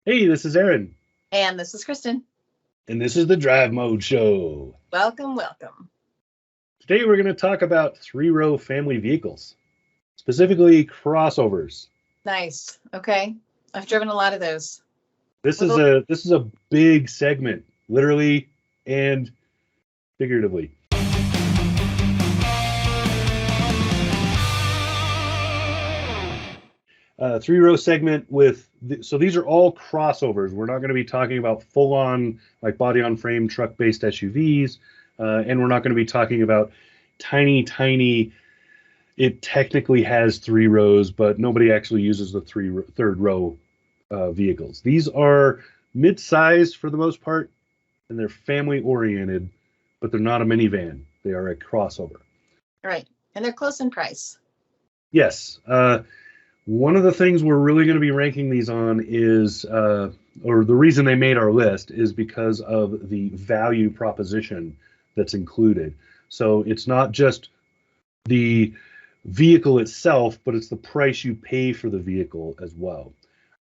Hey, this is Aaron, And this is Kristin. and this is the Drive Mode Show. Welcome, welcome. Today we're going to talk about three-row family vehicles, specifically crossovers. Nice. Okay. I've driven a lot of those. This is a big segment, literally and figuratively. Three-row segment so these are all crossovers. We're not going to be talking about full-on, like body-on-frame truck-based SUVs, and we're not going to be talking about tiny. It technically has three rows, but nobody actually uses the third row vehicles. These are mid-sized for the most part, and they're family-oriented, but they're not a minivan. They are a crossover. Right. And they're close in price. Yes. One of the things we're really going to be ranking these on is, or the reason they made our list is because of the value proposition that's included. So it's not just the vehicle itself, but it's the price you pay for the vehicle as well.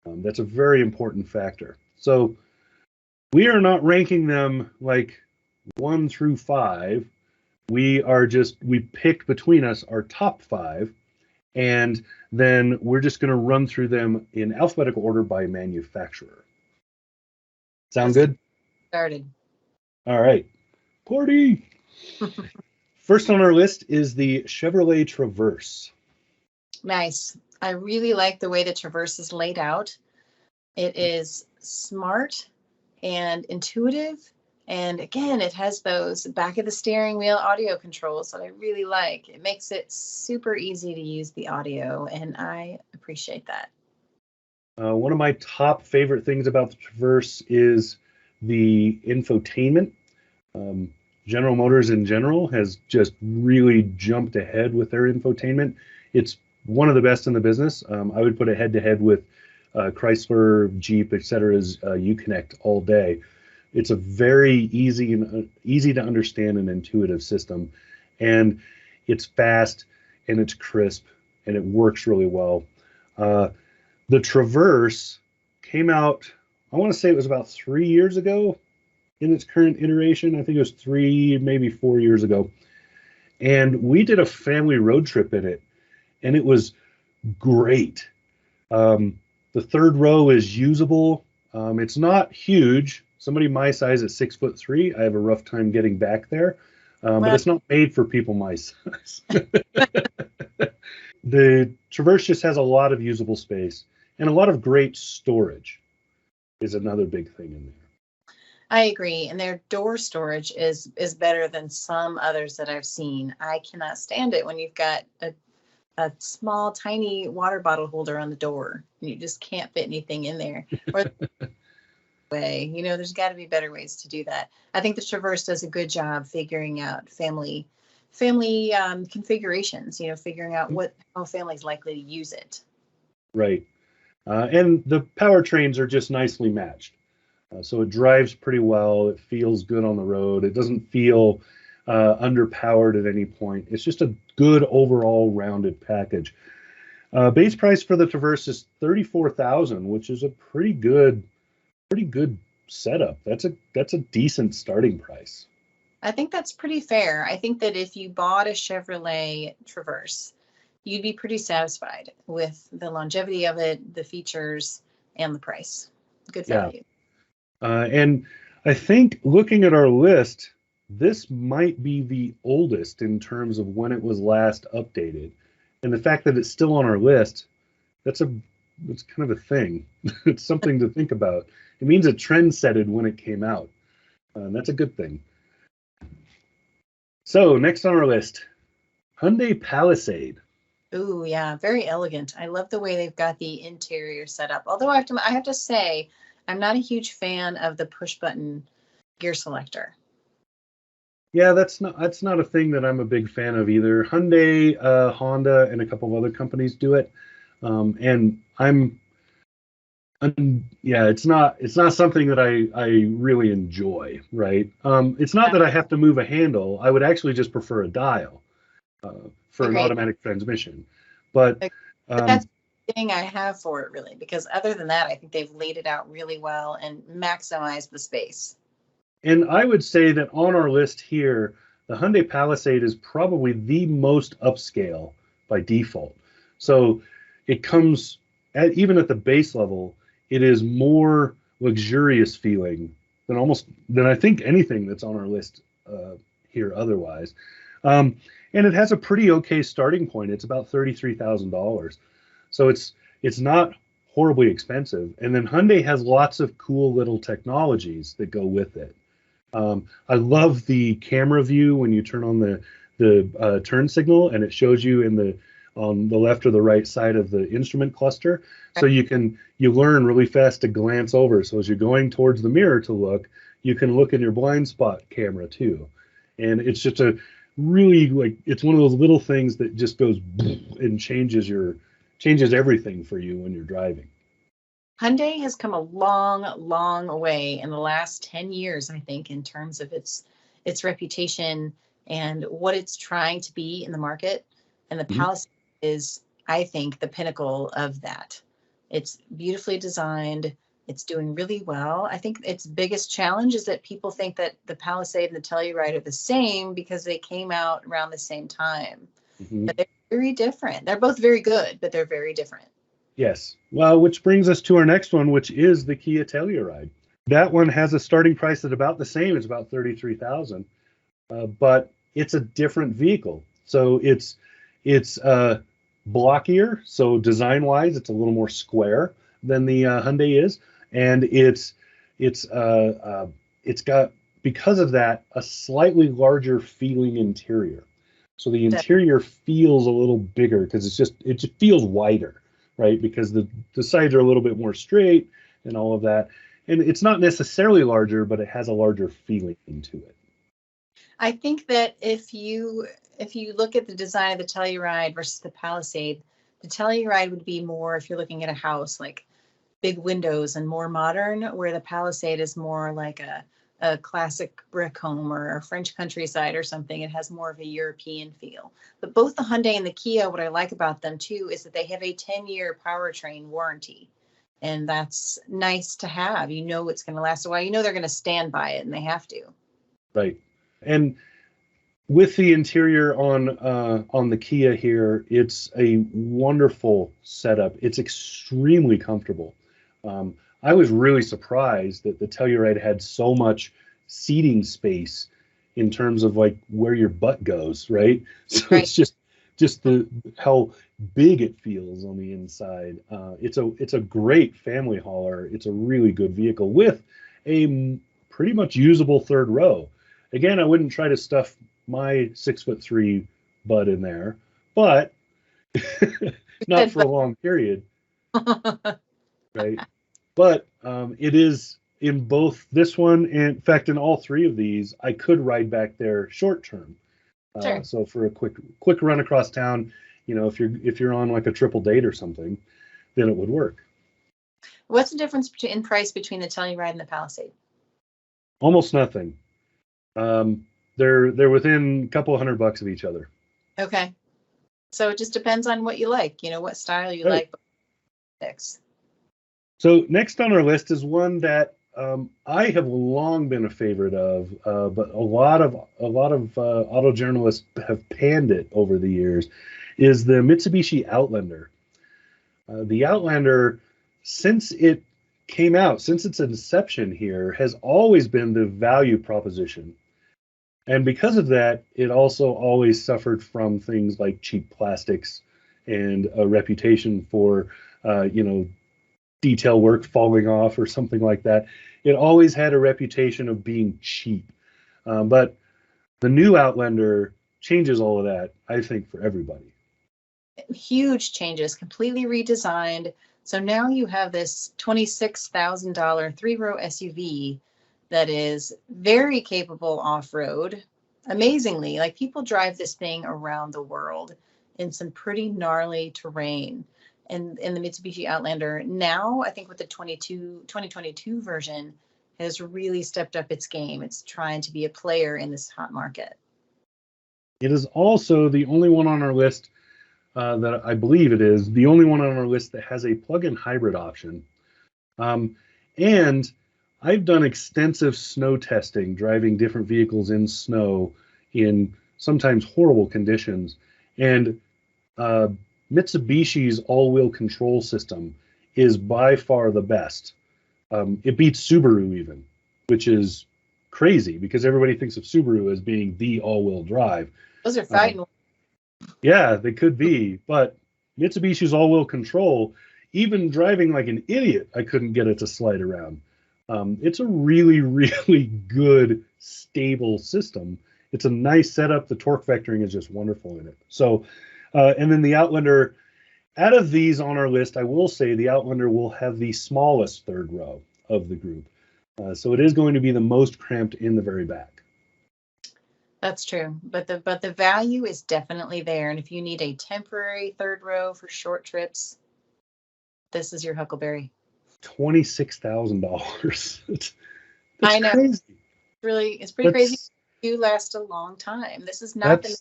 That's a very important factor. So we are not ranking them like 1 through 5. We pick between us our top 5. And then we're just going to run through them in alphabetical order by manufacturer. Sound good? Started. All right. Party! First on our list is the Chevrolet Traverse. Nice. I really like the way the Traverse is laid out. It is smart and intuitive. And again, it has those back of the steering wheel audio controls that I really like. It makes it super easy to use the audio, and I appreciate that. One of my top favorite things about the Traverse is the infotainment. General Motors in general has just really jumped ahead with their infotainment. It's one of the best in the business. I would put it head to head with Chrysler, Jeep, etc.'s Uconnect all day. It's a very easy to understand and intuitive system, and it's fast and it's crisp and it works really well. The Traverse came out, I want to say it was about 3 years ago in its current iteration. I think it was 3, maybe 4 years ago. And we did a family road trip in it, and it was great. The third row is usable. It's not huge. Somebody my size at 6'3", I have a rough time getting back there, but it's not made for people my size. The Traverse just has a lot of usable space and a lot of great storage is another big thing in there. I agree, and their door storage is better than some others that I've seen. I cannot stand it when you've got a small, tiny water bottle holder on the door, and you just can't fit anything in there. Or way, there's got to be better ways to do that. I think the Traverse does a good job figuring out family configurations. Figuring out how family's likely to use it. Right, and the powertrains are just nicely matched. So it drives pretty well. It feels good on the road. It doesn't feel underpowered at any point. It's just a good overall rounded package. Base price for the Traverse is $34,000, which is a pretty good setup. That's a decent starting price. I think that's pretty fair. I think that if you bought a Chevrolet Traverse, you'd be pretty satisfied with the longevity of it, the features, and the price. Good value. And I think looking at our list, this might be the oldest in terms of when it was last updated. And the fact that it's still on our list, it's kind of a thing. It's something to think about. It means it trend-setted when it came out. That's a good thing. So next on our list, Hyundai Palisade. Ooh, yeah, very elegant. I love the way they've got the interior set up. Although I have to say, I'm not a huge fan of the push-button gear selector. Yeah, that's not a thing that I'm a big fan of either. Hyundai, Honda, and a couple of other companies do it, and it's not something that I really enjoy. Right? It's not that I have to move a handle. I would actually just prefer a dial for an automatic transmission. But that's thing I have for it, really, because other than that, I think they've laid it out really well and maximized the space. And I would say that on our list here, the Hyundai Palisade is probably the most upscale by default. So it comes even at the base level, it is more luxurious feeling than I think anything that's on our list here otherwise. And it has a pretty okay starting point. It's about $33,000. So it's not horribly expensive. And then Hyundai has lots of cool little technologies that go with it. I love the camera view when you turn on the turn signal, and it shows you on the left or the right side of the instrument cluster. So you learn really fast to glance over. So as you're going towards the mirror to look, you can look in your blind spot camera too. And it's just a really, like, it's one of those little things that just goes and changes everything for you when you're driving. Hyundai has come a long, long way in the last 10 years, I think, in terms of its reputation and what it's trying to be in the market. And the Palisade is, I think, the pinnacle of that. It's beautifully designed. It's doing really well. I think its biggest challenge is that people think that the Palisade and the Telluride are the same because they came out around the same time. But they're very different. They're both very good, but they're very different. Yes. Well, which brings us to our next one, which is the Kia Telluride. That one has a starting price at about the same. It's about $33,000, but it's a different vehicle. So it's blockier. So design-wise, it's a little more square than the Hyundai is, and it's got, because of that, a slightly larger feeling interior. So the interior feels a little bigger because it just feels wider. Right, because the sides are a little bit more straight and all of that. And it's not necessarily larger, but it has a larger feeling to it. I think that if you look at the design of the Telluride versus the Palisade, the Telluride would be more, if you're looking at a house, like big windows and more modern, where the Palisade is more like a classic brick home or a French countryside or something. It has more of a European feel. But both the Hyundai and the Kia, what I like about them too, is that they have a 10-year powertrain warranty. And that's nice to have. You know it's going to last a while. You know they're going to stand by it, and they have to. Right. And with the interior on the Kia here, it's a wonderful setup. It's extremely comfortable. I was really surprised that the Telluride had so much seating space in terms of like where your butt goes, right? So right. It's just how big it feels on the inside. It's a great family hauler. It's a really good vehicle with a pretty much usable third row. Again, I wouldn't try to stuff my 6'3" butt in there, but not for a long period, right? But it is in both this one and, in fact, in all three of these, I could ride back there short term. Sure. So for a quick run across town, if you're on like a triple date or something, then it would work. What's the difference in price between the Telluride and the Palisade? Almost nothing. They're within a couple $100 of each other. Okay. So it just depends on what you like, what style you like. So next on our list is one that I have long been a favorite of, but a lot of auto journalists have panned it over the years, is the Mitsubishi Outlander. The Outlander, since it came out, since its inception here, has always been the value proposition. And because of that, it also always suffered from things like cheap plastics and a reputation for, detail work falling off or something like that. It always had a reputation of being cheap. But the new Outlander changes all of that, I think, for everybody. Huge changes, completely redesigned. So now you have this $26,000 three-row SUV that is very capable off-road. Amazingly, like, people drive this thing around the world in some pretty gnarly terrain. And in the Mitsubishi Outlander now, I think with the 2022 version, has really stepped up its game. It's trying to be a player in this hot market. It is also the only one on our list that I believe it is the only one on our list that has a plug-in hybrid option. And I've done extensive snow testing, driving different vehicles in snow in sometimes horrible conditions. And Mitsubishi's all-wheel control system is by far the best. It beats Subaru even, which is crazy because everybody thinks of Subaru as being the all-wheel drive. Those are fighting. Yeah, they could be, but Mitsubishi's all-wheel control, even driving like an idiot, I couldn't get it to slide around. It's a really, really good, stable system. It's a nice setup. The torque vectoring is just wonderful in it. So, and then the Outlander, out of these on our list, I will say the Outlander will have the smallest third row of the group. So it is going to be the most cramped in the very back. That's true, but the value is definitely there. And if you need a temporary third row for short trips, this is your Huckleberry. $26,000. I know. Crazy. It's pretty crazy. Do last a long time. This is not the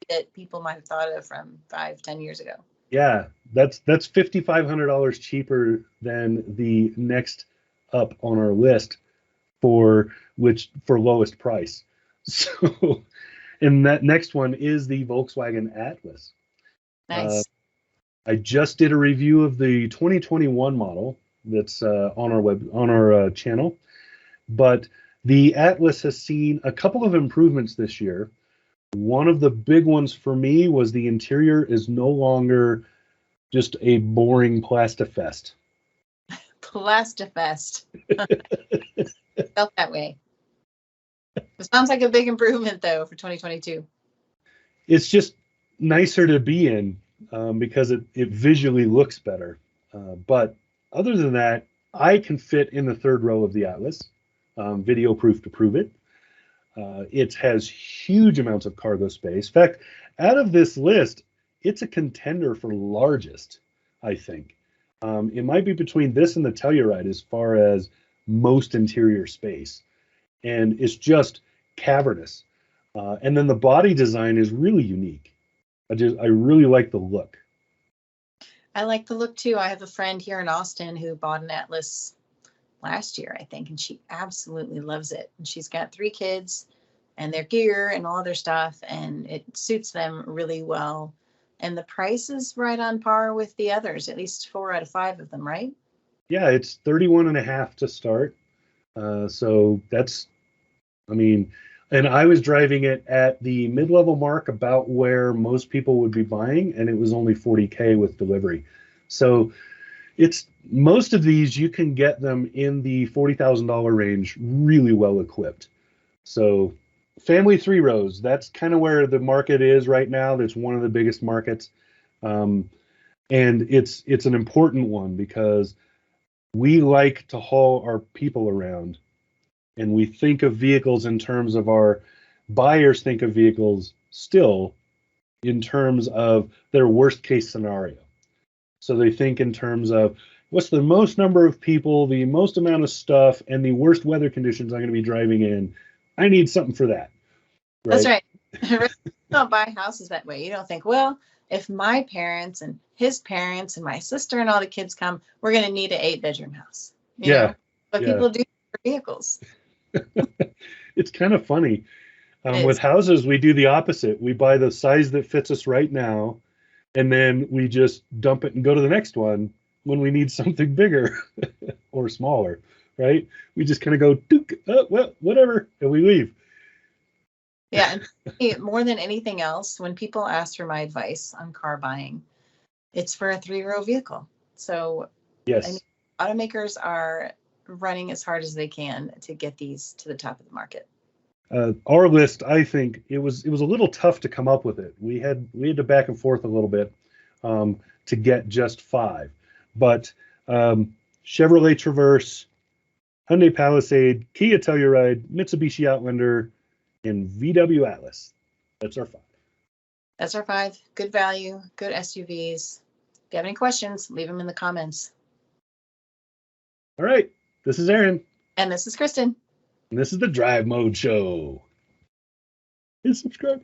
that people might have thought of from 5-10 years ago. Yeah, that's $5,500 cheaper than the next up on our list for lowest price. So, and that next one is the Volkswagen Atlas. Nice. I just did a review of the 2021 model that's on our channel, but the Atlas has seen a couple of improvements this year. One of the big ones for me was the interior is no longer just a boring plastifest. Plastifest. Felt that way. It sounds like a big improvement, though, for 2022. It's just nicer to be in because it visually looks better. But other than that, I can fit in the third row of the Atlas, video proof to prove it. It has huge amounts of cargo space. In fact, out of this list, it's a contender for largest, I think. It might be between this and the Telluride as far as most interior space. And it's just cavernous. And then the body design is really unique. I really like the look. I like the look too. I have a friend here in Austin who bought an Atlas last year, I think, and she absolutely loves it. And she's got 3 kids and their gear and all their stuff, and it suits them really well. And the price is right on par with the others, at least 4 out of 5 of them, right? Yeah, it's 31.5 to start. So that's, and I was driving it at the mid-level mark, about where most people would be buying, and it was only $40K with delivery. So it's most of these you can get them in the $40,000 range, really well equipped. So family 3 rows, that's kind of where the market is right now. That's one of the biggest markets, and it's an important one because we like to haul our people around, and we think of vehicles in terms of our buyers think of vehicles still in terms of their worst case scenario. So they think in terms of what's the most number of people, the most amount of stuff, and the worst weather conditions I'm going to be driving in. I need something for that. Right? That's right. You don't buy houses that way. You don't think, well, if my parents and his parents and my sister and all the kids come, we're going to need an 8-bedroom house. You know? But people do for vehicles. It's kind of funny. With houses, we do the opposite. We buy the size that fits us right now, and then we just dump it and go to the next one when we need something bigger or smaller, right? We just kind of go, well, whatever, and we leave. Yeah, and more than anything else, when people ask for my advice on car buying, it's for a 3-row vehicle. So yes, automakers are running as hard as they can to get these to the top of the market. Our list, I think it was a little tough to come up with it. We had to back and forth a little bit to get just 5, but Chevrolet Traverse, Hyundai Palisade, Kia Telluride, Mitsubishi Outlander, and VW Atlas. That's our 5. That's our 5. Good value, good SUVs. If you have any questions, leave them in the comments. All right. This is Aaron. And this is Kristin. And this is the Drive Mode Show. Please subscribe.